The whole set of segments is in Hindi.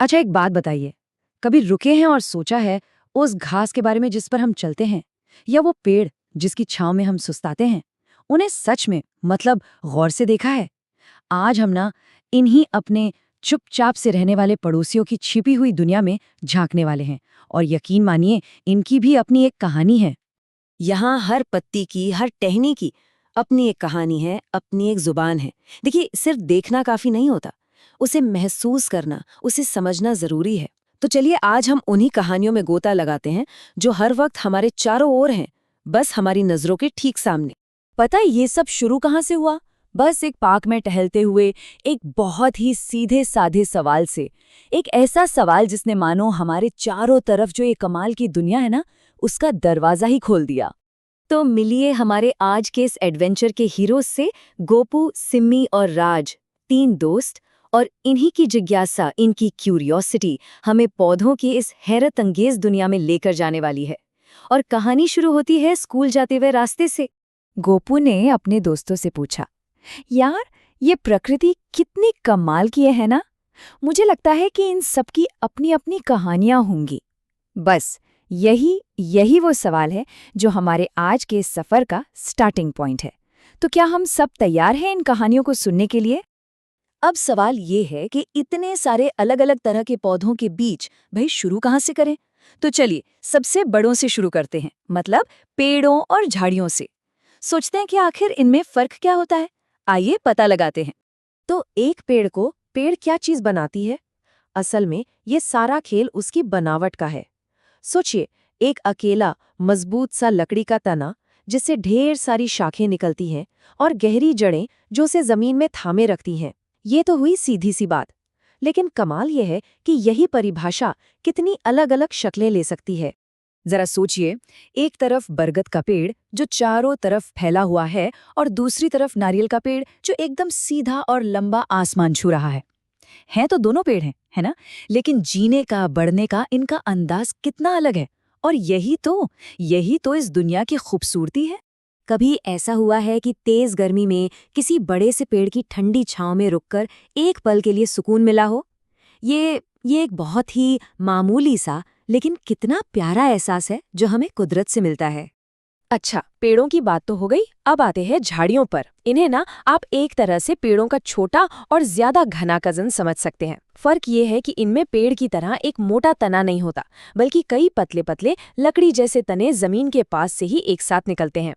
अच्छा, एक बात बताइए, कभी रुके हैं और सोचा है उस घास के बारे में जिस पर हम चलते हैं, या वो पेड़ जिसकी छांव में हम सुस्ताते हैं, उन्हें सच में मतलब गौर से देखा है? आज हम ना इन्हीं अपने चुपचाप से रहने वाले पड़ोसियों की छिपी हुई दुनिया में झांकने वाले हैं, और यकीन मानिए इनकी भी अपनी एक कहानी है। यहाँ हर पत्ती की, हर टहनी की अपनी एक कहानी है, अपनी एक जुबान है। देखिए, सिर्फ देखना काफी नहीं होता, उसे महसूस करना, उसे समझना जरूरी है। तो चलिए आज हम उन्हीं कहानियों में गोता लगाते हैं जो हर वक्त हमारे चारों ओर हैं, बस हमारी नजरों के ठीक सामने। पता है ये सब शुरू कहाँ से हुआ? बस एक पार्क में टहलते हुए एक बहुत ही सीधे साधे सवाल से। एक ऐसा सवाल जिसने मानो हमारे चारों तरफ जो ये कमाल की दुनिया है ना, उसका दरवाजा ही खोल दिया। तो मिलिए हमारे आज के इस एडवेंचर के हीरोज से, गोपू, सिम्मी और राज, तीन दोस्त। और इन्हीं की जिज्ञासा, इनकी क्यूरियोसिटी हमें पौधों की इस हैरत अंगेज दुनिया में लेकर जाने वाली है। और कहानी शुरू होती है स्कूल जाते हुए रास्ते से। गोपू ने अपने दोस्तों से पूछा, यार, ये प्रकृति कितनी कमाल की है ना? मुझे लगता है कि इन सबकी अपनी अपनी कहानियां होंगी। बस यही यही वो सवाल है जो हमारे आज के इस सफर का स्टार्टिंग पॉइंट है। तो क्या हम सब तैयार हैं इन कहानियों को सुनने के लिए? अब सवाल ये है कि इतने सारे अलग अलग तरह के पौधों के बीच भाई शुरू कहाँ से करें? तो चलिए सबसे बड़ों से शुरू करते हैं, मतलब पेड़ों और झाड़ियों से। सोचते हैं कि आखिर इनमें फर्क क्या होता है। आइए पता लगाते हैं। तो एक पेड़ को पेड़ क्या चीज बनाती है? असल में ये सारा खेल उसकी बनावट का है। सोचिए, एक अकेला मजबूत सा लकड़ी का तना जिससे ढेर सारी शाखें निकलती हैं, और गहरी जड़ें जो उसे जमीन में थामे रखती हैं। ये तो हुई सीधी सी बात। लेकिन कमाल ये है कि यही परिभाषा कितनी अलग अलग शक्लें ले सकती है। जरा सोचिए, एक तरफ बरगद का पेड़ जो चारों तरफ फैला हुआ है, और दूसरी तरफ नारियल का पेड़ जो एकदम सीधा और लंबा आसमान छू रहा है। हैं तो दोनों पेड़ हैं, है ना? लेकिन जीने का, बढ़ने का इनका अंदाज कितना अलग है। और यही तो इस दुनिया की खूबसूरती है। कभी ऐसा हुआ है कि तेज गर्मी में किसी बड़े से पेड़ की ठंडी छांव में रुककर एक पल के लिए सुकून मिला हो? ये एक बहुत ही मामूली सा लेकिन कितना प्यारा एहसास है जो हमें कुदरत से मिलता है। अच्छा, पेड़ों की बात तो हो गई, अब आते हैं झाड़ियों पर। इन्हें ना आप एक तरह से पेड़ों का छोटा और ज्यादा घना कजन समझ सकते हैं। फर्क ये है कि इनमें पेड़ की तरह एक मोटा तना नहीं होता, बल्कि कई पतले पतले लकड़ी जैसे तने जमीन के पास से ही एक साथ निकलते हैं।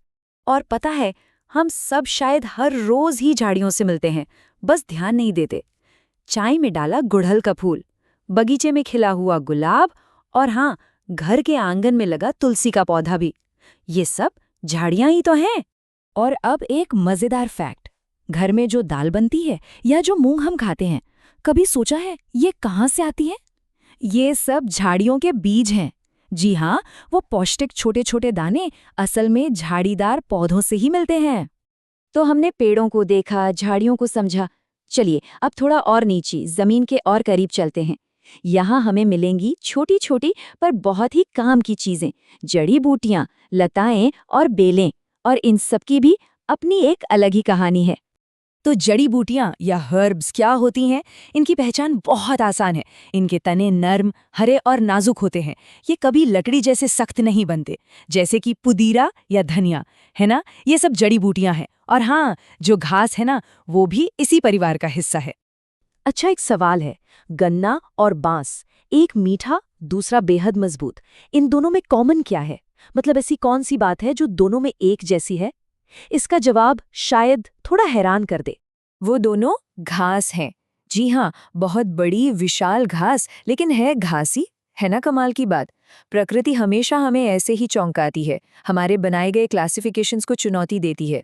और पता है, हम सब शायद हर रोज ही झाड़ियों से मिलते हैं, बस ध्यान नहीं देते। चाय में डाला गुड़हल का फूल, बगीचे में खिला हुआ गुलाब, और हाँ, घर के आंगन में लगा तुलसी का पौधा भी, ये सब झाड़ियां ही तो हैं। और अब एक मजेदार फैक्ट, घर में जो दाल बनती है या जो मूंग हम खाते हैं, कभी सोचा है ये कहाँ से आती है? ये सब झाड़ियों के बीज हैं। जी हाँ, वो पौष्टिक छोटे छोटे दाने असल में झाड़ीदार पौधों से ही मिलते हैं। तो हमने पेड़ों को देखा, झाड़ियों को समझा। चलिए अब थोड़ा और नीचे जमीन के और करीब चलते हैं। यहाँ हमें मिलेंगी छोटी छोटी पर बहुत ही काम की चीजें, जड़ी बूटियां, लताएं और बेलें। और इन सब की भी अपनी एक अलग ही कहानी है। तो जड़ी बूटियां या हर्ब्स क्या होती हैं? इनकी पहचान बहुत आसान है। इनके तने नर्म, हरे और नाजुक होते हैं। ये कभी लकड़ी जैसे सख्त नहीं बनते, जैसे कि पुदीना या धनिया, है ना? ये सब जड़ी बूटियां हैं। और हाँ, जो घास है ना, वो भी इसी परिवार का हिस्सा है। अच्छा, एक सवाल है, गन्ना और बांस, एक मीठा दूसरा बेहद मजबूत, इन दोनों में कॉमन क्या है? मतलब ऐसी कौन सी बात है जो दोनों में एक जैसी है? इसका जवाब शायद थोड़ा हैरान कर दे। वो दोनों घास हैं। जी हाँ, बहुत बड़ी विशाल घास, लेकिन है घासी। है ना कमाल की बात? प्रकृति हमेशा हमें ऐसे ही चौंकाती है, हमारे बनाए गए क्लासिफिकेशंस को चुनौती देती है।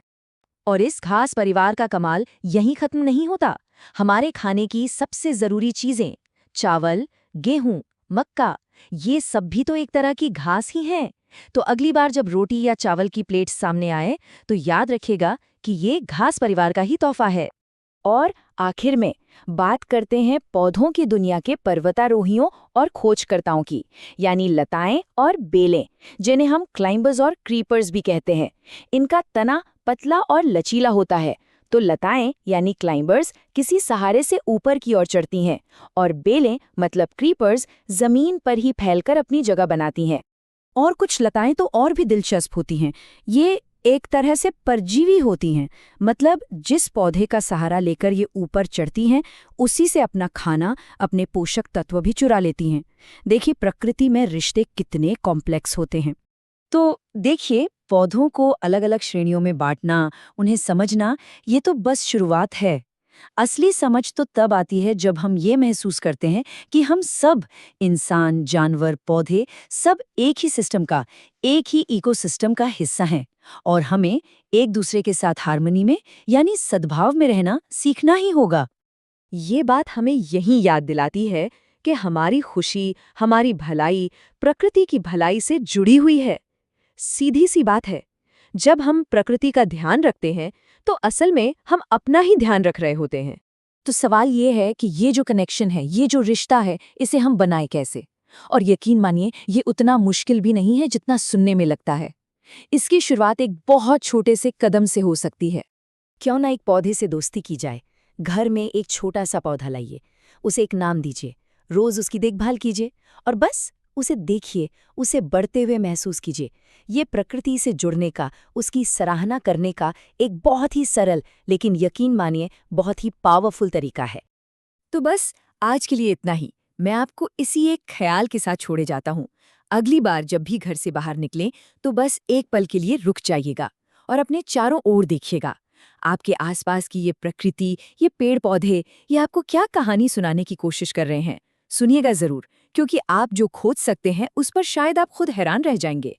और इस घास परिवार का कमाल यहीं खत्म नहीं होता। हमारे खाने की सबसे जरूरी चीजें, चावल, गेहूं, मक्का, ये सब भी तो एक तरह की घास ही हैं। तो अगली बार जब रोटी या चावल की प्लेट सामने आए, तो याद रखिएगा कि ये घास परिवार का ही तोहफा है। और आखिर में बात करते हैं पौधों की दुनिया के पर्वतारोहियों और खोजकर्ताओं की, यानी लताएं और बेलें, जिन्हें हम क्लाइंबर्स और क्रीपर्स भी कहते हैं। इनका तना पतला और लचीला होता है, तो लताएं यानी क्लाइंबर्स किसी सहारे से ऊपर की ओर चढ़ती हैं और बेलें मतलब क्रीपर्स जमीन पर ही फैलकर अपनी जगह बनाती हैं। और कुछ लताएं तो और भी दिलचस्प होती हैं। ये एक तरह से परजीवी होती हैं, मतलब जिस पौधे का सहारा लेकर ये ऊपर चढ़ती हैं उसी से अपना खाना, अपने पोषक तत्व भी चुरा लेती हैं। देखिए प्रकृति में रिश्ते कितने कॉम्प्लेक्स होते हैं। तो देखिए, पौधों को अलग अलग श्रेणियों में बांटना, उन्हें समझना, ये तो बस शुरुआत है। असली समझ तो तब आती है जब हम ये महसूस करते हैं कि हम सब, इंसान, जानवर, पौधे, सब एक ही सिस्टम का, एक ही इकोसिस्टम का हिस्सा हैं और हमें एक दूसरे के साथ हार्मनी में यानी सद्भाव में रहना सीखना ही होगा। ये बात हमें यही याद दिलाती है कि हमारी खुशी, हमारी भलाई प्रकृति की भलाई से जुड़ी हुई है। सीधी सी बात है, जब हम प्रकृति का ध्यान रखते हैं तो असल में हम अपना ही ध्यान रख रहे होते हैं। तो सवाल ये है कि ये जो कनेक्शन है, ये जो रिश्ता है, इसे हम बनाए कैसे? और यकीन मानिए ये उतना मुश्किल भी नहीं है जितना सुनने में लगता है। इसकी शुरुआत एक बहुत छोटे से कदम से हो सकती है। क्यों ना एक पौधे से दोस्ती की जाए। घर में एक छोटा सा पौधा लाइए, उसे एक नाम दीजिए, रोज उसकी देखभाल कीजिए और बस उसे देखिए, उसे बढ़ते हुए महसूस कीजिए। ये प्रकृति से जुड़ने का, उसकी सराहना करने का एक बहुत ही सरल लेकिन यकीन मानिए बहुत ही पावरफुल तरीका है। तो बस आज के लिए इतना ही। मैं आपको इसी एक ख्याल के साथ छोड़े जाता हूँ। अगली बार जब भी घर से बाहर निकलें तो बस एक पल के लिए रुक जाइएगा और अपने चारों ओर देखिएगा। आपके आसपास की ये प्रकृति, ये पेड़ पौधे, ये आपको क्या कहानी सुनाने की कोशिश कर रहे हैं? सुनिएगा जरूर, क्योंकि आप जो खोज सकते हैं उस पर शायद आप खुद हैरान रह जाएंगे।